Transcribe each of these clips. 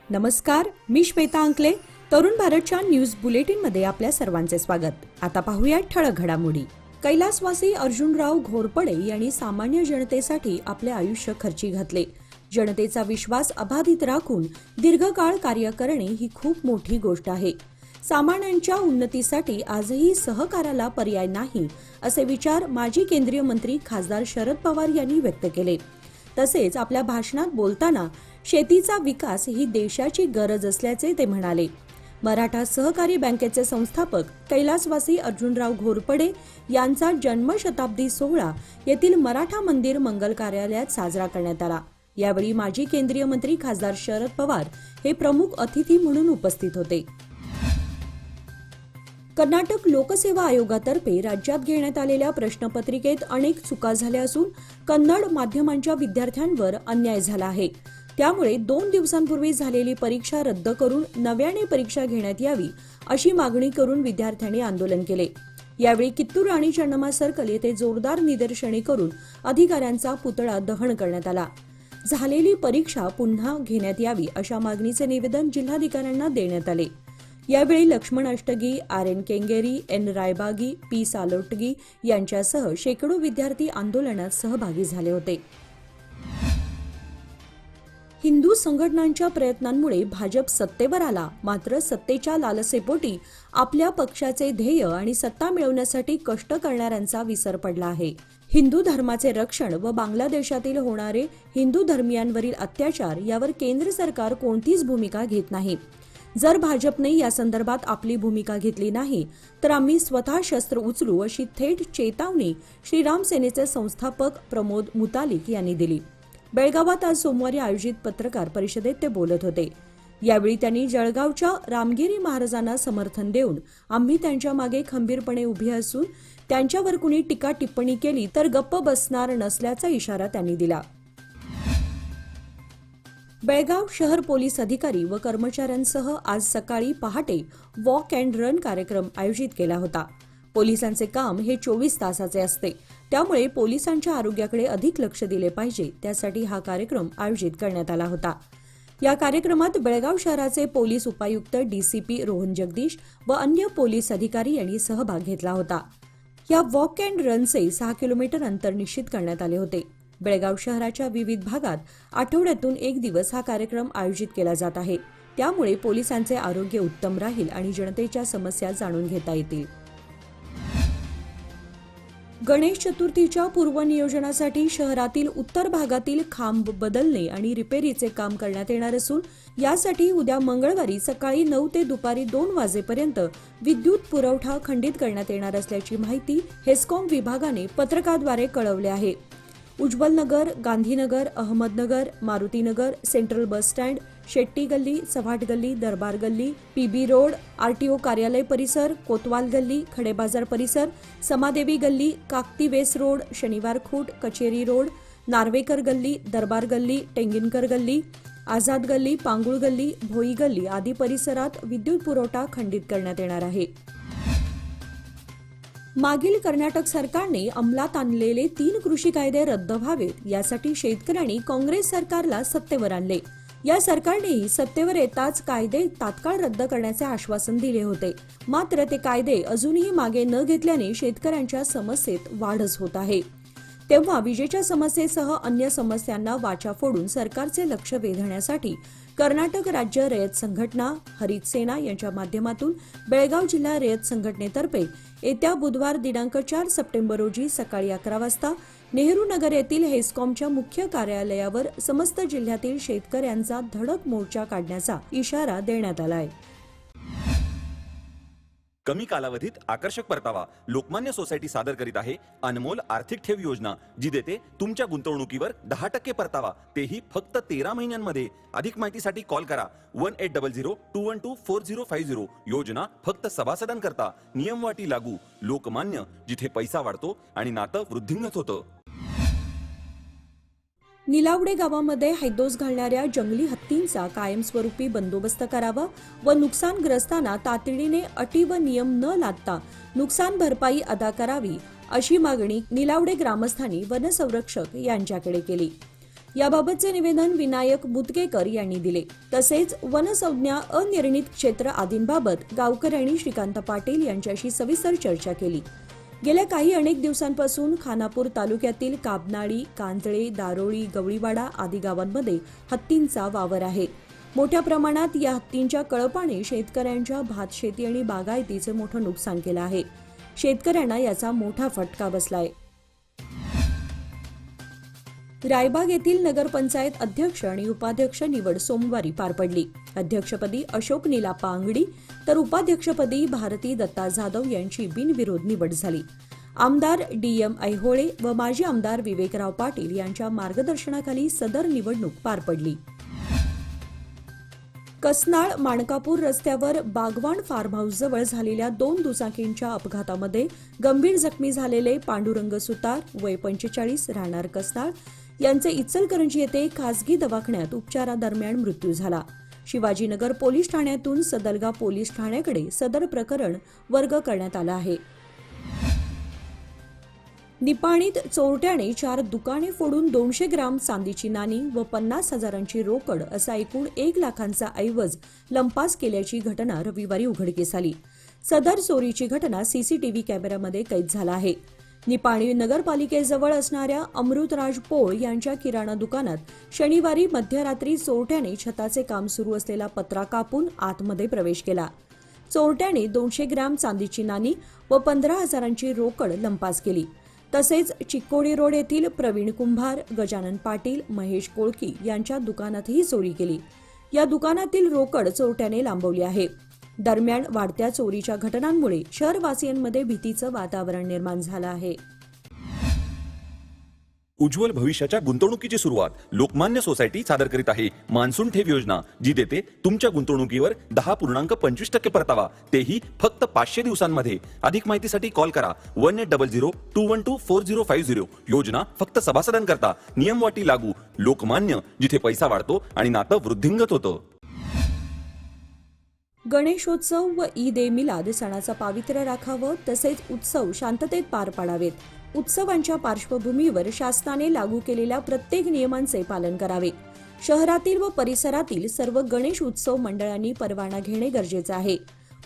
नमस्कार, मी श्वेता अंकले. तरुण भारतच्या न्यूज बुलेटिनमध्ये आपल्या सर्वांचे स्वागत. आता पाहूया ठळक घडामोडी. कैलासवासी अर्जुनराव घोरपडे यांनी सामान्य जनतेसाठी आपले आयुष्य खर्ची घातले. जनतेचा विश्वास अबाधित राखून दीर्घकाळ कार्य करणे ही खूप मोठी गोष्ट आहे. सामान्यांच्या उन्नतीसाठी आजही सहकाराला पर्याय नाही, असे विचार माजी केंद्रीय मंत्री खासदार शरद पवार यांनी व्यक्त केले. तसेच आपल्या भाषणात बोलताना शेतीचा विकास ही देशाची गरज असल्याचे ते म्हणाले. मराठा सहकारी बँकेचे संस्थापक कैलासवासी अर्जुनराव घोरपडे यांचा जन्मशताब्दी सोहळा येथील मराठा मंदिर मंगल कार्यालयात साजरा करण्यात आला. यावेळी माजी केंद्रीय मंत्री खासदार शरद पवार हे प्रमुख अतिथी म्हणून उपस्थित होते. कर्नाटक लोकसेवा आयोगातर्फे राज्यात घेण्यात आलेल्या प्रश्नपत्रिकेत अनेक चुका झाल्या असून कन्नड माध्यमांच्या विद्यार्थ्यांवर अन्याय झाला आहे. त्यामुळे 2 दिवसांपूर्वी झालेली परीक्षा रद्द करून नव्याने परीक्षा घेण्यात यावी, अशी मागणी करून विद्यार्थ्यांनी आंदोलन केले. यावेळी कित्तूर आणि चन्नम्मा सर्कल येथे जोरदार निदर्शने करून अधिकाऱ्यांचा पुतळा दहन करण्यात आला. झालेली परीक्षा पुन्हा घेण्यात यावी, अशा मागणीचे निवेदन जिल्हाधिकाऱ्यांना देण्यात आले. यावेळी Laxman Ashtagi, R N. Kengeri, N. Raibagi, P. Salotgi यांच्यासह शेकडो विद्यार्थी आंदोलनात सहभागी झाले होते. हिंदू संघटनांच्या प्रयत्नांमुळे भाजप सत्तेवर आला, मात्र सत्तेच्या लालसेपोटी आपल्या पक्षाचे ध्येय आणि सत्ता मिळवण्यासाठी कष्ट करणाऱ्यांचा विसर पडला आहे. हिंदू धर्माचे रक्षण व बांगलादेशातील होणारे हिंदू धर्मीयांवरील अत्याचार यावर केंद्र सरकार कोणतीच भूमिका घेत नाही. जर भाजपने या संदर्भात आपली भूमिका घेतली नाही तर आम्ही स्वतः शस्त्र उचलू, अशी थेट चेतावणी श्रीराम सेनेचे संस्थापक प्रमोद मुतालिक यांनी दिली. बेळगावात आज सोमवारी आयोजित पत्रकार परिषदेत ते बोलत होते. यावेळी त्यांनी जळगावच्या रामगिरी महाराजांना समर्थन देऊन आम्ही त्यांच्या मागे खंबीरपणे उभे असून त्यांच्यावर कुणी टीका टिप्पणी केली तर गप्प बसणार नसल्याचा इशारा त्यांनी दिला. बेळगाव शहर पोलीस अधिकारी व कर्मचाऱ्यांसह आज सकाळी पहाटे वॉक अँड रन कार्यक्रम आयोजित केला होता. पोलिसांचे काम हे 24 तासाचे असते, त्यामुळे पोलिसांच्या आरोग्याकडे अधिक लक्ष दिले पाहिजे, त्यासाठी हा कार्यक्रम आयोजित करण्यात आला होता. या कार्यक्रमात बेळगाव शहराचे पोलीस उपायुक्त डीसीपी रोहन जगदीश व अन्य पोलीस अधिकारी यांनी सहभाग घेतला होता. या वॉक अँड रनचे 6 किलोमीटर अंतर निश्चित करण्यात आले होते. बेळगाव शहराच्या विविध भागात आठवड्यातून 1 दिवस हा कार्यक्रम आयोजित केला जात आहे. त्यामुळे पोलिसांचे आरोग्य उत्तम राहील आणि जनतेच्या समस्या जाणून घेता येतील. गणेश चतुर्थीच्या पूर्वनियोजनासाठी शहरातील उत्तर भागातील खांब बदलणे आणि रिपेरीचे काम करण्यात येणार असून यासाठी उद्या मंगळवारी सकाळी 9 ते दुपारी 2 वाजेपर्यंत विद्युत पुरवठा खंडित करण्यात येणार असल्याची माहिती हेस्कॉम विभागाने पत्रकाद्वारे कळवले आहे. Ujjwalnagar, Gandhinagar, Ahmednagar, Marutinagar, central bus stand, Shetty Galli, Chavat गल्ली, दरबार गल्ली, पीबी रोड, आरटीओ कार्यालय परिसर, कोतवाल गल्ली, खडेबाजार परिसर, समादेवी गल्ली, काकती वेस रोड, शनिवार खूट, कचेरी रोड, नार्वेकर गल्ली, दरबार गल्ली, टेंगिनकर गल्ली, आझाद गल्ली, पांगुळ गल्ली, भोई गल्ली आदी परिसरात विद्युत पुरवठा खंडित करण्यात येणार आहे. मागील कर्नाटक सरकारने अंमलात आणलेले 3 कृषी कायदे रद्द व्हावेत, यासाठी शेतकऱ्यांनी काँग्रेस सरकारला सत्तेवर आणले. या सरकारनेही सत्तेवर येताच कायदे तात्काळ रद्द करण्याचे आश्वासन दिले होते. मात्र ते कायदे अजूनही मागे न घेतल्याने शेतकऱ्यांच्या समस्येत वाढच होत आहे. तेव्हा विजेच्या समस्येसह अन्य समस्यांना वाचा फोडून सरकारचे लक्ष वेधण्यासाठी कर्नाटक राज्य रयत संघटना, हरित सेना यांच्या माध्यमातून बेळगाव जिल्हा रयत संघटनेतर्फे येत्या बुधवार दिनांक 4 सप्टेंबर रोजी सकाळी 11 वाजता नेहरू नगर येथील हेस्कॉमच्या मुख्य कार्यालयावर समस्त जिल्ह्यातील शेतकऱ्यांचा धडक मोर्चा काढण्याचा इशारा देण्यात आला आहे. कमी कालावधीत आकर्षक परतावा लोकमान्य सोसायटी सादर करीत आहे अनमोल आर्थिक ठेव योजना, जी देते तुमच्या गुंतवणुकीवर 10% परतावा, तेही फक्त 13 महिन्यांमध्ये. अधिक माहितीसाठी कॉल करा 1800-212-4050. योजना फक्त सभासदांकरता. नियम वाटी लागू. लोकमान्य, जिथे पैसा वाढतो आणि नातं वृद्धिंगत होतं. निलावडे गावामध्ये हैदोस घालणाऱ्या जंगली हत्तींचा कायमस्वरूपी बंदोबस्त करावा व नुकसानग्रस्तांना तातडीने अटी व नियम न लादता नुकसान भरपाई अदा करावी, अशी मागणी निलावडे ग्रामस्थांनी वनसंरक्षक यांच्याकडे केली. याबाबतचे निवेदन विनायक मुदगेकर यांनी दिले. तसेच वनसंज्ञा, अनिर्णित क्षेत्र आदींबाबत गावकऱ्यांनी श्रीकांत पाटील यांच्याशी सविस्तर चर्चा केली. गेल्या अनेक दिवसांपासून खानापूर तालुक्यातील काबनाळी, कांजळे, दारोळी, गवळीवाडा आदी गावांमध्ये हत्तींचा वावर आहे. मोठ्या प्रमाणात या हत्तींच्या कळपाने शेतकऱ्यांच्या भातशेती आणि बागायतीचे मोठं नुकसान केलं आहे. शेतकऱ्यांना याचा मोठा फटका बसलाय. रायबाग येथील नगरपंचायत अध्यक्ष आणि उपाध्यक्ष निवड सोमवारी पार पडली. अध्यक्षपदी अशोक निलाप्पा अंगडी तर उपाध्यक्षपदी भारती दत्ता जाधव यांची बिनविरोध निवड झाली. आमदार DM ऐहोळे व माजी आमदार विवेकराव पाटील यांच्या मार्गदर्शनाखाली सदर निवडणूक पार पडली. कसनाळ माणकापूर रस्त्यावर बागवान फार्म हाऊस जवळ झालेल्या 2 दुचाकींच्या अपघातामध्ये गंभीर जखमी झालेले पांडुरंग सुतार वय 45 राहणार कसनाळ यांचे इचलकरंजी येथे खासगी दवाखान्यात उपचारादरम्यान मृत्यू झाला. शिवाजीनगर पोलीस ठाण्यातून सदलगा पोलीस ठाण्याकडे सदर प्रकरण वर्ग करण्यात आलं आहे. निपाणीत चोरट्याने 4 दुकाने फोडून 200 ग्राम चांदीची नाणी व 50,000ची रोकड असा एकूण 1 लाखांचा ऐवज लंपास केल्याची घटना रविवारी उघडकीस आली. सदर चोरीची घटना CCTV कॅमेऱ्यामध्ये कैद झाला आहे. निपाणी नगरपालिकेजवळ असणाऱ्या अमृतराज पोळ यांच्या किराणा दुकानात शनिवारी मध्यरात्री चोरट्याने छताचे काम सुरू असलेला पत्रा कापून आतमध्ये प्रवेश केला. चोरट्याने 200 ग्राम चांदीची नाणी व 15,000ची रोकड लंपास केली. तसेच चिक्कोडी रोड येथील प्रवीण कुंभार, गजानन पाटील, महेश कोळकी यांच्या दुकानातही चोरी केली. या दुकानातील रोकड चोरट्याने लांबवली आहे. दरम्यान वाढत्या चोरीच्या घटनांमुळे शहरवासियांमध्ये भीतीचं वातावरण निर्माण झालं आहे. उज्ज्वल भविष्याच्या गुंतवणुकीची सुरुवात लोकमान्य सोसायटी सादर करीत आहे. मान्सून ठेव योजना, जी देते तुमच्या गुंतवणुकीवर 10.25% परतावा, तेही फक्त 500 दिवसांमध्ये. अधिक माहितीसाठी कॉल करा 1800-212-4050. योजना फक्त सभासदांकरता. नियम वाटी लागू. लोकमान्य, जिथे पैसा वाढतो आणि नातं वृद्धिंगत होतं. गणेशोत्सव व ईद ए मिलाद सणाचं पावित्र्य राखावं, तसेच उत्सव शांततेत पार पाडावेत. उत्सवांच्या पार्श्वभूमीवर शासनाने लागू केलेल्या प्रत्येक नियमांचे पालन करावे. शहरातील व परिसरातील सर्व गणेश उत्सव मंडळांनी परवाना घेणे गरजेचे आहे.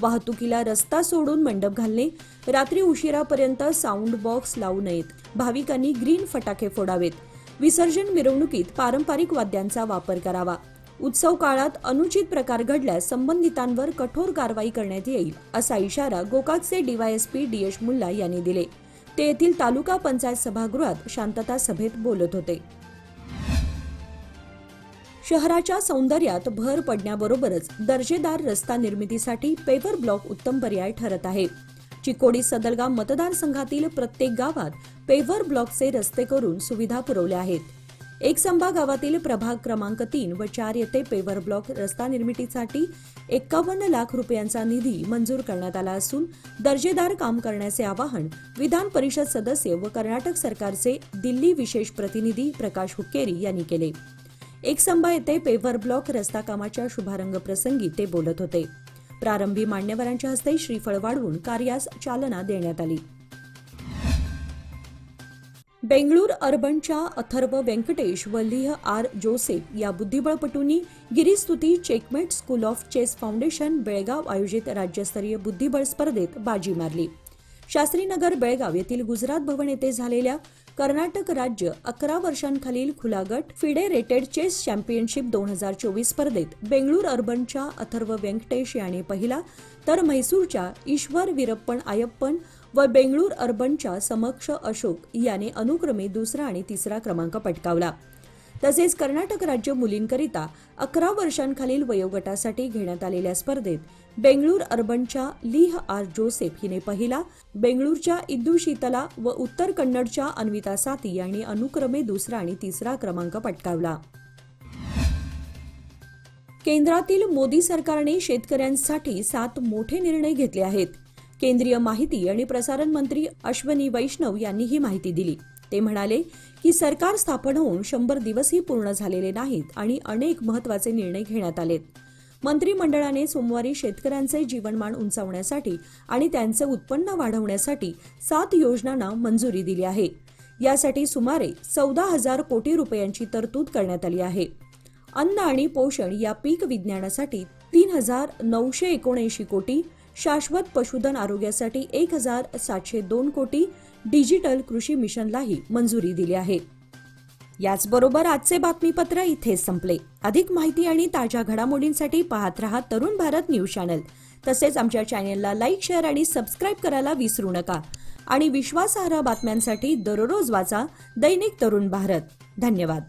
वाहतुकीला रस्ता सोडून मंडप घालणे, रात्री उशिरापर्यंत साऊंड बॉक्स लावू नयेत. भाविकांनी ग्रीन फटाके फोडावेत. विसर्जन मिरवणुकीत पारंपरिक वाद्यांचा वापर करावा. उत्सव काळात अनुचित प्रकार घडल्यास संबंधितांवर कठोर कारवाई करण्यात येईल, असा इशारा गोकाकचे DYSP DS मुल्ला यांनी दिले. ते येथील तालुका पंचायत सभागृहात शांतता सभेत बोलत होते. शहराच्या सौंदर्यात भर पडण्याबरोबरच दर्जेदार रस्ता निर्मितीसाठी पेव्हर ब्लॉक उत्तम पर्याय ठरत आहे. चिकोडी सदलगा मतदारसंघातील प्रत्येक गावात पेव्हर ब्लॉकचे रस्ते करून सुविधा पुरवल्या आहेत. एकसंबा गावातील प्रभाग क्रमांक 3 व 4 येथे पेव्हर ब्लॉक रस्ता निर्मितीसाठी 51 लाख रुपयांचा निधी मंजूर करण्यात आला असून दर्जेदार काम करण्याचे आवाहन विधान परिषद सदस्य व कर्नाटक सरकारचे दिल्ली विशेष प्रतिनिधी प्रकाश हुक्केरी यांनी केले. एकसंबा येथे पेव्हर ब्लॉक रस्ता कामाच्या शुभारंभ प्रसंगी ते बोलत होते. प्रारंभी मान्यवरांच्या हस्ते श्रीफळ वाढवून कार्यास चालना देण्यात आली. बेंगळूर अर्बनच्या अथर्व व्यंकटेश व लिह R जोसेफ या बुद्धिबळपटूंनी Giristuti checkmate school of chess foundation Belagavi आयोजित राज्यस्तरीय बुद्धिबळ स्पर्धेत बाजी मारली. शास्त्रीनगर बेळगाव येथील गुजरात भवन येथे झालेल्या कर्नाटक राज्य 11 वर्षांखालील खुला गट फिडेरेटेड चेस चॅम्पियनशिप 2024 स्पर्धेत बेंगळूर अर्बनच्या अथर्व व्यंकटेश याने पहिला, तर म्हैसूरच्या ईश्वर वीरप्पन आयप्पन व बेंगळूर अर्बनच्या समक्ष अशोक याने अनुक्रमे दुसरा आणि तिसरा क्रमांक पटकावला. तसेच कर्नाटक राज्य मुलींकरिता 11 वर्षांखालील वयोगटासाठी घेण्यात आलेल्या स्पर्धेत बेंगळूर अर्बनच्या लिह R जोसेफ हिने पहिला, बेंगळूरच्या इद्दू शीतला व उत्तर कन्नडच्या अन्विता साती यांनी अनुक्रमे दुसरा आणि तिसरा क्रमांक पटकावला. केंद्रातील मोदी सरकारने शेतकऱ्यांसाठी 7 मोठे निर्णय घेतले आहेत. केंद्रीय माहिती आणि प्रसारण मंत्री अश्वनी वैष्णव यांनी ही माहिती दिली. ते म्हणाले की सरकार स्थापन होऊन 100 दिवसही पूर्ण झालेले नाहीत आणि अनेक महत्त्वाचे निर्णय घेण्यात आलेत. मंत्रिमंडळाने सोमवारी शेतकऱ्यांचे जीवनमान उंचावण्यासाठी आणि त्यांचे उत्पन्न वाढवण्यासाठी 7 योजनांना मंजुरी दिली आहे. यासाठी सुमारे 14,000 कोटी रुपयांची तरतूद करण्यात आली आहे. अन्न आणि पोषण या पीक विज्ञानासाठी 3,979 कोटी, शाश्वत पशुधन आरोग्यासाठी 1,702 कोटी, डिजिटल कृषी मिशनलाही मंजुरी दिली आहे. याचबरोबर आजचे बातमीपत्र इथेच संपले. अधिक माहिती आणि ताज्या घडामोडींसाठी पाहत रहा तरुण भारत न्यूज चॅनल. तसेच आमच्या चॅनलला लाईक, शेअर आणि सबस्क्राईब करायला विसरू नका. आणि विश्वासार्ह बातम्यांसाठी दररोज वाचा दैनिक तरुण भारत. धन्यवाद.